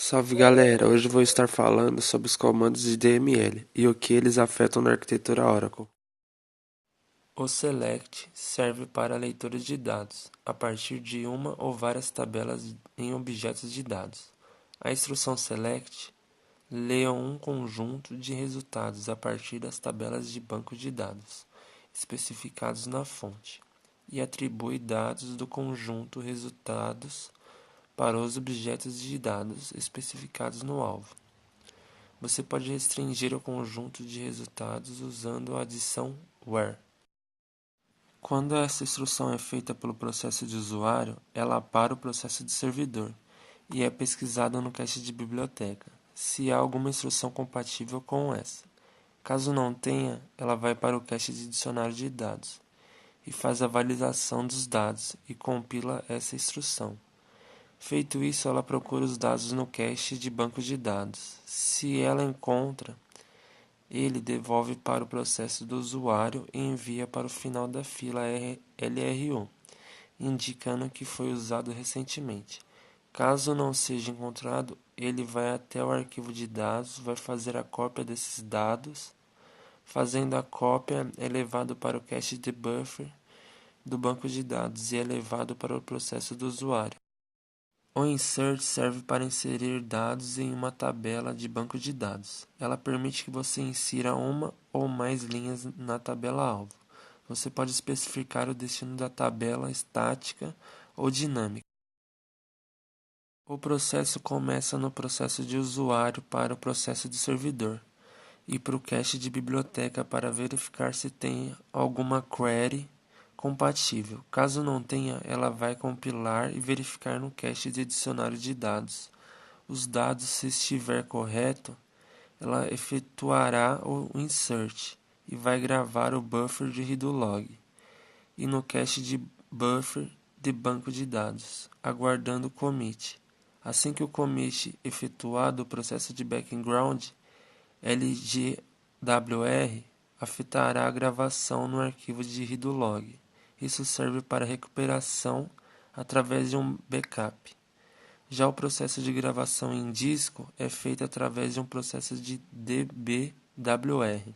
Salve galera, hoje vou estar falando sobre os comandos de DML e o que eles afetam na arquitetura Oracle. O select serve para a leitura de dados a partir de uma ou várias tabelas em objetos de dados. A instrução select lê um conjunto de resultados a partir das tabelas de banco de dados especificados na fonte e atribui dados do conjunto resultados para os objetos de dados especificados no alvo. Você pode restringir o conjunto de resultados usando a adição where. Quando essa instrução é feita pelo processo de usuário, ela para o processo de servidor e é pesquisada no cache de biblioteca, se há alguma instrução compatível com essa. Caso não tenha, ela vai para o cache de dicionário de dados e faz a validação dos dados e compila essa instrução. Feito isso, ela procura os dados no cache de banco de dados. Se ela encontra, ele devolve para o processo do usuário e envia para o final da fila LRU, indicando que foi usado recentemente. Caso não seja encontrado, ele vai até o arquivo de dados, vai fazer a cópia desses dados. Fazendo a cópia, é levado para o cache de buffer do banco de dados e é levado para o processo do usuário. O insert serve para inserir dados em uma tabela de banco de dados. Ela permite que você insira uma ou mais linhas na tabela-alvo. Você pode especificar o destino da tabela estática ou dinâmica. O processo começa no processo de usuário para o processo de servidor e para o cache de biblioteca para verificar se tem alguma query compatível. Caso não tenha, ela vai compilar e verificar no cache de dicionário de dados. Os dados, se estiver correto, ela efetuará o insert e vai gravar o buffer de redo log e no cache de buffer de banco de dados, aguardando o commit. Assim que o commit efetuado, o processo de background LGWR afetará a gravação no arquivo de redo log. Isso serve para recuperação através de um backup. Já o processo de gravação em disco é feito através de um processo de DBWR,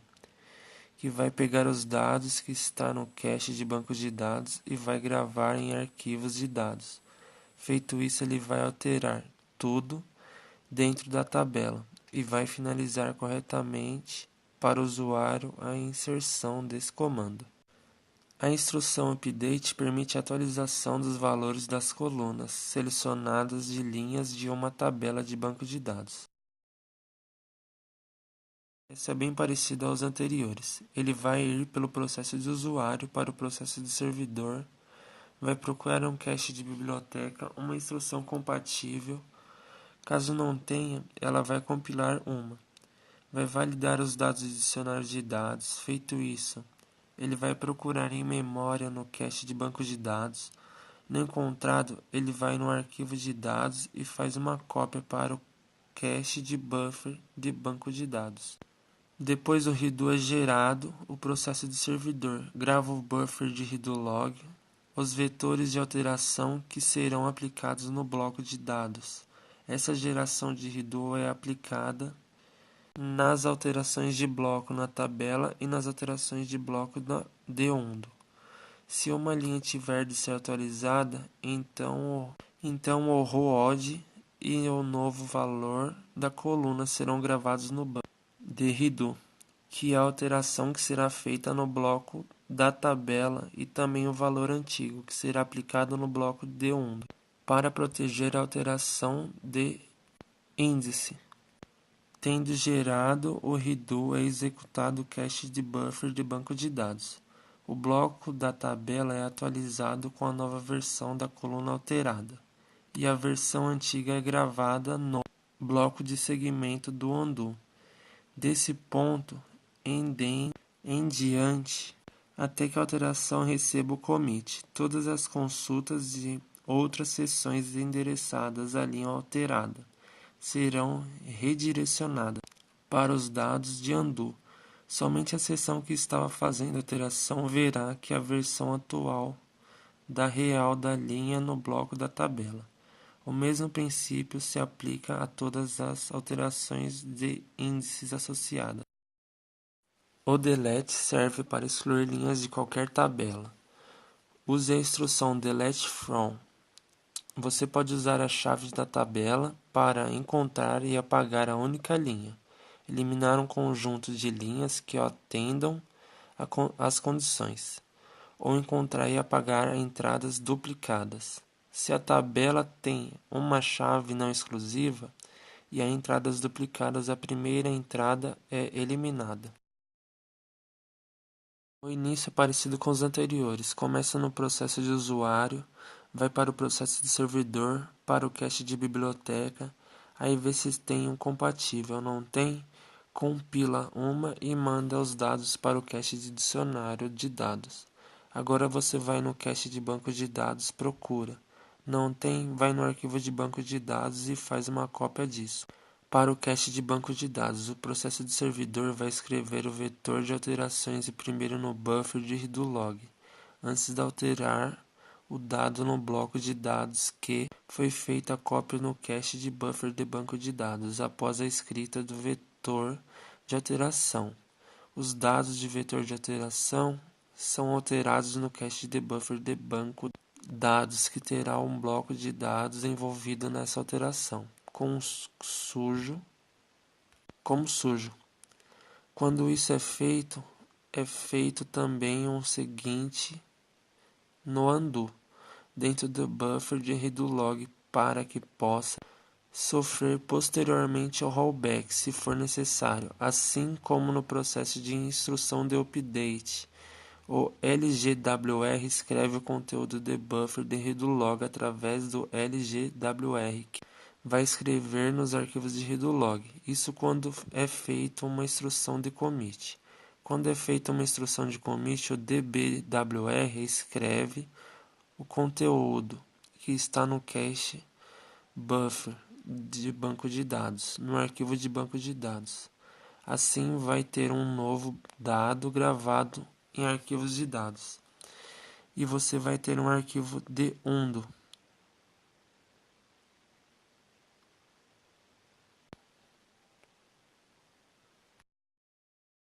que vai pegar os dados que está no cache de banco de dados e vai gravar em arquivos de dados. Feito isso, ele vai alterar tudo dentro da tabela e vai finalizar corretamente para o usuário a inserção desse comando. A instrução update permite a atualização dos valores das colunas selecionadas de linhas de uma tabela de banco de dados. Esse é bem parecido aos anteriores. Ele vai ir pelo processo de usuário para o processo de servidor, vai procurar um cache de biblioteca, uma instrução compatível. Caso não tenha, ela vai compilar uma. Vai validar os dados do dicionário de dados. Feito isso, ele vai procurar em memória no cache de banco de dados. Não encontrado, ele vai no arquivo de dados e faz uma cópia para o cache de buffer de banco de dados. Depois o redo é gerado, o processo de servidor grava o buffer de redo log, os vetores de alteração que serão aplicados no bloco de dados. Essa geração de redo é aplicada nas alterações de bloco na tabela e nas alterações de bloco de undo. Se uma linha tiver de ser atualizada, então o ROOD e o novo valor da coluna serão gravados no banco de redo, que é a alteração que será feita no bloco da tabela, e também o valor antigo, que será aplicado no bloco de undo, para proteger a alteração de índice. Tendo gerado o redo, é executado o cache de buffer de banco de dados. O bloco da tabela é atualizado com a nova versão da coluna alterada, e a versão antiga é gravada no bloco de segmento do undo. Desse ponto em diante, até que a alteração receba o commit, todas as consultas e outras seções endereçadas à linha alterada serão redirecionadas para os dados de undo. Somente a seção que estava fazendo a alteração verá que a versão atual da real da linha no bloco da tabela. O mesmo princípio se aplica a todas as alterações de índices associadas. O delete serve para excluir linhas de qualquer tabela. Use a instrução delete from. Você pode usar a chave da tabela para encontrar e apagar a única linha, eliminar um conjunto de linhas que atendam às condições, ou encontrar e apagar entradas duplicadas. Se a tabela tem uma chave não exclusiva e há entradas duplicadas, a primeira entrada é eliminada. O início é parecido com os anteriores. Começa no processo de usuário, vai para o processo de servidor, para o cache de biblioteca, aí vê se tem um compatível. Não tem? Compila uma e manda os dados para o cache de dicionário de dados. Agora você vai no cache de banco de dados, procura. Não tem? Vai no arquivo de banco de dados e faz uma cópia disso. Para o cache de banco de dados, o processo de servidor vai escrever o vetor de alterações primeiro no buffer de redo-log, antes de alterar o dado no bloco de dados que foi feita a cópia no cache de buffer de banco de dados, após a escrita do vetor de alteração. Os dados de vetor de alteração são alterados no cache de buffer de banco de dados, que terá um bloco de dados envolvido nessa alteração, como sujo. Quando isso é feito também o seguinte no undo, dentro do buffer de redo-log, para que possa sofrer posteriormente o rollback, se for necessário, assim como no processo de instrução de update. O LGWR escreve o conteúdo do buffer de redo-log através do LGWR, que vai escrever nos arquivos de redo-log. Isso quando é feita uma instrução de commit. Quando é feita uma instrução de commit, o dbwr escreve o conteúdo que está no cache buffer de banco de dados, no arquivo de banco de dados. Assim vai ter um novo dado gravado em arquivos de dados. E você vai ter um arquivo de undo